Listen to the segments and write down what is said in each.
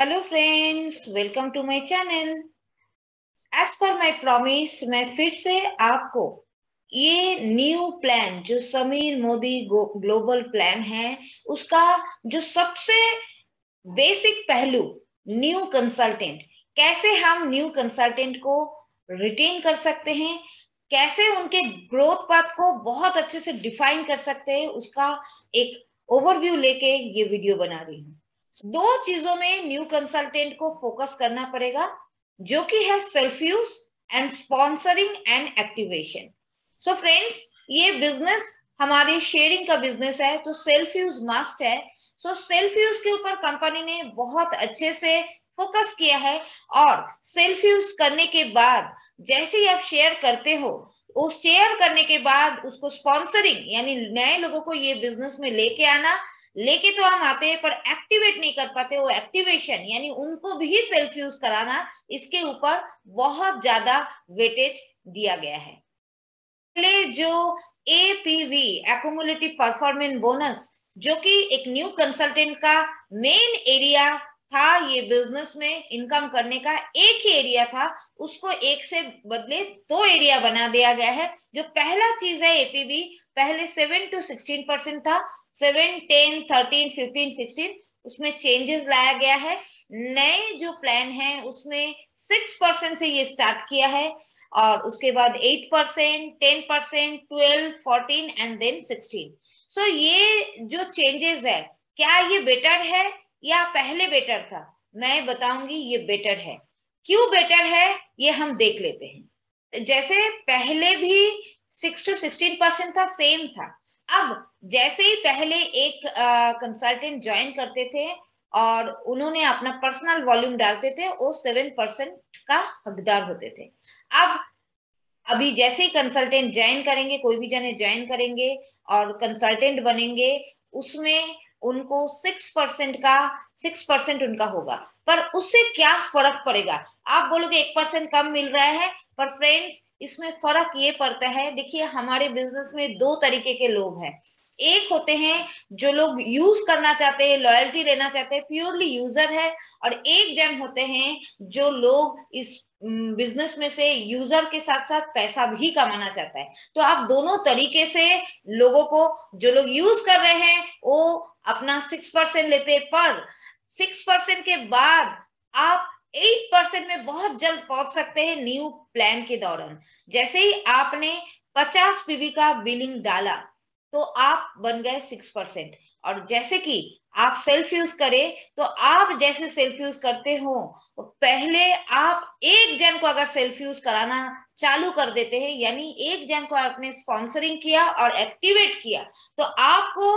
Hello friends, welcome to my channel. As per my promise, मैं फिर से आपको ये न्यू प्लान जो समीर मोदी ग्लोबल प्लान है, उसका जो सबसे बेसिक पहलू, न्यू कंसल्टेंट, कैसे हम न्यू कंसल्टेंट को रिटेन कर सकते हैं, कैसे उनके ग्रोथ पाथ को बहुत अच्छे से डिफाइन कर सकते हैं, उसका एक ओवरव्यू लेके ये वीडियो बना रही हूँ। दो चीजों में न्यू कंसल्टेंट को फोकस करना पड़ेगा, जो कि है self use and sponsoring and activation. So friends, ये बिजनेस हमारी शेयरिंग का बिजनेस है, तो सेल्फ यूज मस्ट है। सो सेल्फ यूज के ऊपर कंपनी ने बहुत अच्छे से फोकस किया है। और सेल्फ यूज करने के बाद जैसे ही आप शेयर करते हो, उस शेयर करने के बाद उसको स्पॉन्सरिंग यानी नए लोगों को ये बिजनेस में लेके आना, लेके तो हम आते हैं पर एक्टिवेट नहीं कर पाते, वो एक्टिवेशन यानी उनको भी सेल्फ यूज कराना, इसके ऊपर बहुत ज्यादा वेटेज दिया गया है। पहले जो एपीवी एक्युमुलेटिव परफॉर्मेंस बोनस, जो कि एक न्यू कंसल्टेंट का मेन एरिया था, ये बिजनेस में इनकम करने का एक ही एरिया था, उसको एक से बदले दो एरिया बना दिया गया है। जो पहला चीज है एपीवी, पहले 7 to 16% था, 7, 10, 13, 15, 16, उसमें चेंजेस लाया गया है। नए जो प्लान है उसमें 6% से ये स्टार्ट किया है, और उसके बाद 8%, 10%, 12, 14 एंड देन 16। सो ये जो चेंजेस है, क्या ये बेटर है या पहले बेटर था? मैं बताऊंगी ये बेटर है। क्यों बेटर है ये हम देख लेते हैं। जैसे पहले भी 6 to 16% था, सेम था। अब जैसे ही पहले एक कंसल्टेंट ज्वाइन करते थे और उन्होंने अपना पर्सनल वॉल्यूम डालते थे, वो 7% का हकदार होते थे। अब अभी जैसे ही कंसल्टेंट ज्वाइन करेंगे, कोई भी जने ज्वाइन करेंगे और कंसल्टेंट बनेंगे, उसमें उनको 6% उनका होगा। पर उससे क्या फर्क पड़ेगा? आप बोलोगे 1% कम मिल रहा है, पर फ्रेंड्स इसमें फर्क ये पड़ता है। देखिए, हमारे बिजनेस में दो तरीके के लोग हैं। एक होते हैं जो लोग यूज करना चाहते हैं, लॉयल्टी लेना चाहते हैं, प्योरली यूजर है। और एक जन होते हैं जो लोग इस बिजनेस में से यूजर के साथ साथ पैसा भी कमाना चाहता है। तो आप दोनों तरीके से लोगों को, जो लोग यूज कर रहे हैं वो अपना 6% लेते हैं, पर 6% के बाद आप 8% में बहुत जल्द पहुंच सकते हैं न्यू प्लान के दौरान। जैसे ही आपने 50 पीवी का बिलिंग डाला तो आप बन गए 6%। और जैसे कि आप सेल्फ यूज करें, तो आप जैसे सेल्फ यूज करते हो, पहले आप एक जन को अगर सेल्फ यूज कराना चालू कर देते हैं, यानी एक जन को आपने स्पॉन्सरिंग किया और एक्टिवेट किया, तो आपको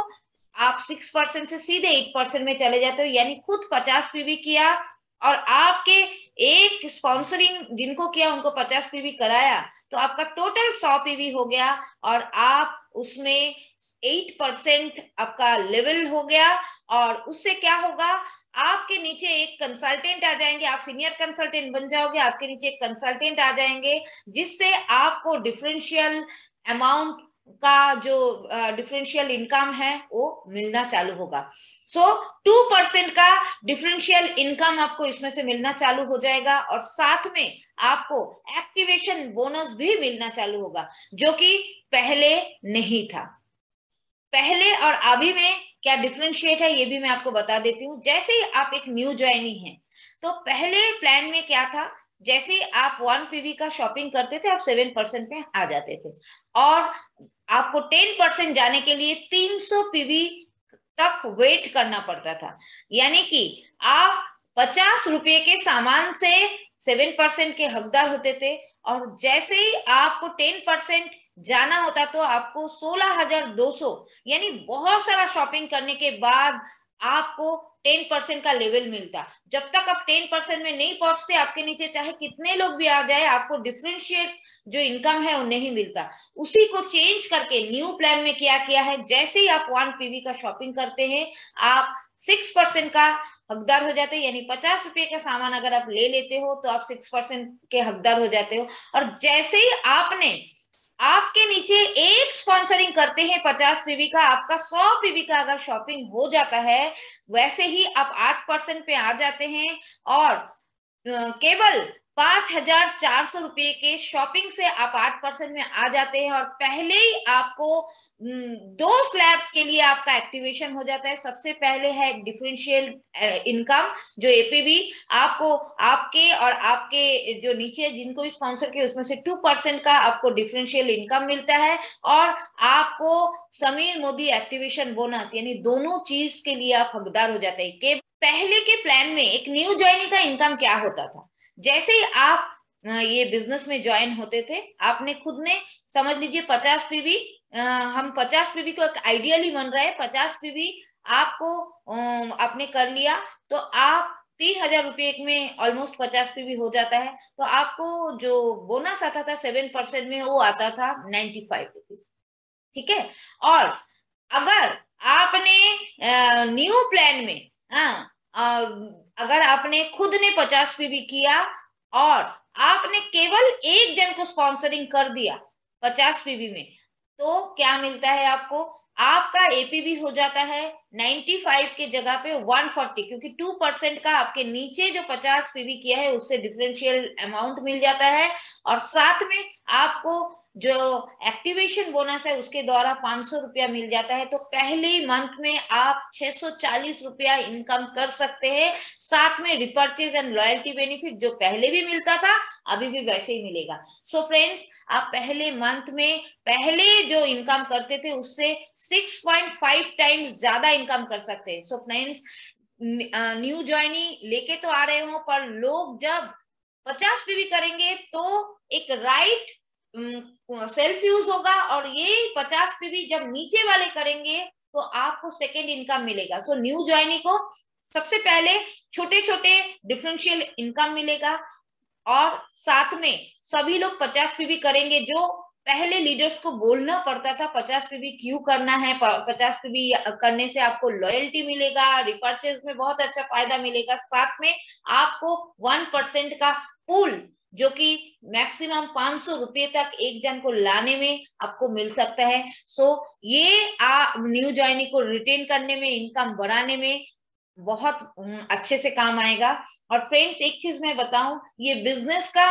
आप 6% से सीधे 8% में चले जाते हो। यानी खुद 50 पीवी किया और आपके एक स्पॉन्सरिंग जिनको किया उनको 50 पीवी कराया, तो आपका टोटल 100 पीवी हो गया। और आप उसमें 8% आपका लेवल हो गया। और उससे क्या होगा, आपके नीचे एक कंसल्टेंट आ जाएंगे, आप सीनियर कंसल्टेंट बन जाओगे, आपके नीचे एक कंसल्टेंट आ जाएंगे, जिससे आपको डिफरेंशियल अमाउंट का जो डिफरेंशियल इनकम है वो मिलना चालू होगा। सो 2% का डिफरेंशियल इनकम आपको इसमें से मिलना चालू हो जाएगा, और साथ में आपको एक्टिवेशन बोनस भी मिलना चालू होगा, जो कि पहले नहीं था। पहले और अभी में क्या डिफरेंशिएट है ये भी मैं आपको बता देती हूँ। जैसे ही आप एक न्यू ज्वाइनी है, तो पहले प्लान में क्या था, जैसे आप 1 पीवी का शॉपिंग करते थे, आप 7% में आ जाते थे, और आपको 10% जाने के लिए 300 पीवी तक वेट करना पड़ता था। यानी कि आप 50 रुपए के सामान से 7% के हकदार होते थे, और जैसे ही आपको 10% जाना होता तो आपको 16,200, यानी बहुत सारा शॉपिंग करने के बाद आपको 10% का लेवल मिलता। जब तक आप 10% में नहीं पहुंचते, आपके नीचे चाहे कितने लोग भी आ जाए, आपको डिफरेंशिएट जो इनकम है वो नहीं मिलता। उसी को चेंज करके न्यू प्लान में क्या किया है, जैसे ही आप 1 पीवी का शॉपिंग करते हैं, आप 6% का हकदार हो जाते हैं। यानी 50 रुपए का सामान अगर आप ले लेते हो तो आप 6% के हकदार हो जाते हो। और जैसे ही आपने आपके नीचे एक स्पॉन्सरिंग करते हैं 50 पीवी का, आपका 100 पीवी का अगर शॉपिंग हो जाता है, वैसे ही आप 8% पे आ जाते हैं और केवल 5,400 रुपए के शॉपिंग से आप 8% में आ जाते हैं और पहले ही आपको 2 स्लैब्स के लिए आपका एक्टिवेशन हो जाता है। सबसे पहले है डिफरेंशियल इनकम, जो एपीवी आपको आपके और आपके जो नीचे जिनको स्पॉन्सर किया उसमें से 2% का आपको डिफरेंशियल इनकम मिलता है और आपको समीर मोदी एक्टिवेशन बोनस, यानी दोनों चीज के लिए आप हकदार हो जाते हैं। के पहले के प्लान में एक न्यू ज्वाइनी का इनकम क्या होता था, जैसे ही आप ये बिजनेस में ज्वाइन होते थे, आपने खुद ने समझ लीजिए 50 पीवी, हम 50 पीवी को एक आइडियली बन रहा है, 50 पीवी आपको आपने कर लिया तो आप 3,000 रुपये में ऑलमोस्ट 50 पीवी हो जाता है। तो आपको जो बोनस आता था 7% में, वो आता था 95 रुपीज। ठीक है। और अगर आपने न्यू प्लान में अगर आपने खुद ने 50 पीवी किया और आपने केवल एक जन को स्पॉन्सरिंग कर दिया 50 पीवी में, तो क्या मिलता है आपको, आपका एपीवी हो जाता है 95 के जगह पे 140, क्योंकि 2% का आपके नीचे जो 50 पीवी किया है उससे डिफरेंशियल अमाउंट मिल जाता है और साथ में आपको जो एक्टिवेशन बोनस है उसके द्वारा 500 रुपया मिल जाता है। तो पहले मंथ में आप 640 रुपया इनकम कर सकते हैं। साथ में रिपर्चेज एंड लॉयल्टी बेनिफिट जो पहले भी मिलता था अभी भी वैसे ही मिलेगा। सो फ्रेंड्स, आप पहले मंथ में पहले जो इनकम करते थे उससे 6.5 टाइम्स ज्यादा इनकम कर सकते हैं। सो फ्रेंड्स, न्यू ज्वाइनी लेके तो आ रहे हो, पर लोग जब 50 पीवी करेंगे तो एक राइट सेल्फ यूज होगा और ये 50 पीवी जब नीचे वाले करेंगे तो आपको सेकेंड इनकम मिलेगा। सो न्यू ज्वाइनी को सबसे पहले छोटे छोटे डिफरेंशियल इनकम मिलेगा और साथ में सभी लोग 50 पीवी करेंगे। जो पहले लीडर्स को बोलना पड़ता था 50 पीवी क्यों करना है, 50 पीवी करने से आपको लॉयल्टी मिलेगा, रिपर्चेज में बहुत अच्छा फायदा मिलेगा, साथ में आपको 1% का पूल जो कि मैक्सिमम 500 रुपए तक एक जन को लाने में आपको मिल सकता है। सो ये न्यू ज्वाइनी को रिटेन करने में, इनकम बढ़ाने में बहुत अच्छे से काम आएगा। और फ्रेंड्स, एक चीज मैं बताऊं, ये बिजनेस का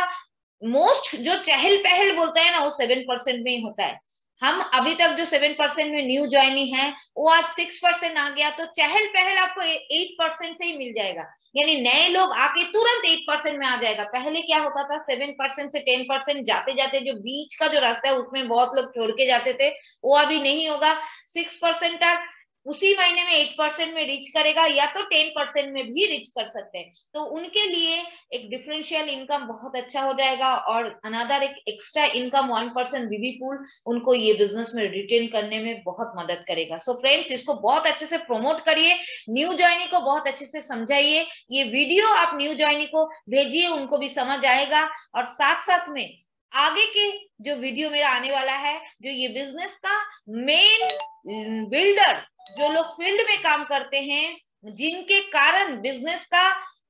मोस्ट जो चहल पहल बोलता है ना, वो 7% में ही होता है। हम अभी तक जो 7% में न्यू ज्वाइनी है वो आज 6% आ गया, तो चहल पहल आपको 8% से ही मिल जाएगा, यानी नए लोग आके तुरंत 8% में आ जाएगा। पहले क्या होता था, 7% से 10% जाते जाते जो बीच का जो रास्ता है उसमें बहुत लोग छोड़ के जाते थे, वो अभी नहीं होगा। 6% उसी महीने में 8% में रीच करेगा या तो 10% में भी रीच कर सकते हैं। तो उनके लिए एक डिफरेंशियल इनकम बहुत अच्छा हो जाएगा और अनदर एक एक्स्ट्रा इनकम 1% बीबी पूल उनको ये बिजनेस में रिटेन करने में बहुत मदद करेगा। सो फ्रेंड्स, इसको बहुत अच्छे से प्रमोट करिए, न्यू ज्वाइनी को बहुत अच्छे से समझाइए, ये वीडियो आप न्यू ज्वाइनी को भेजिए, उनको भी समझ आएगा। और साथ साथ में आगे के जो वीडियो मेरा आने वाला है, जो ये बिजनेस का मेन बिल्डर जो लोग फील्ड में काम करते हैं, जिनके कारण बिजनेस का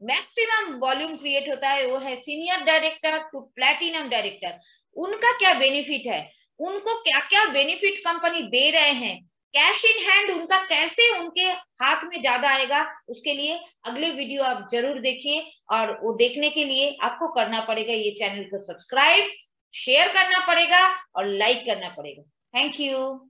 मैक्सिमम वॉल्यूम क्रिएट होता है, वो है senior director to platinum director. उनका क्या बेनिफिट है, उनको क्या क्या बेनिफिट कंपनी दे रहे हैं, कैश इन हैंड उनका कैसे उनके हाथ में ज्यादा आएगा, उसके लिए अगले वीडियो आप जरूर देखिए। और वो देखने के लिए आपको करना पड़ेगा, ये चैनल को सब्सक्राइब, शेयर करना पड़ेगा और लाइक करना पड़ेगा। Thank you.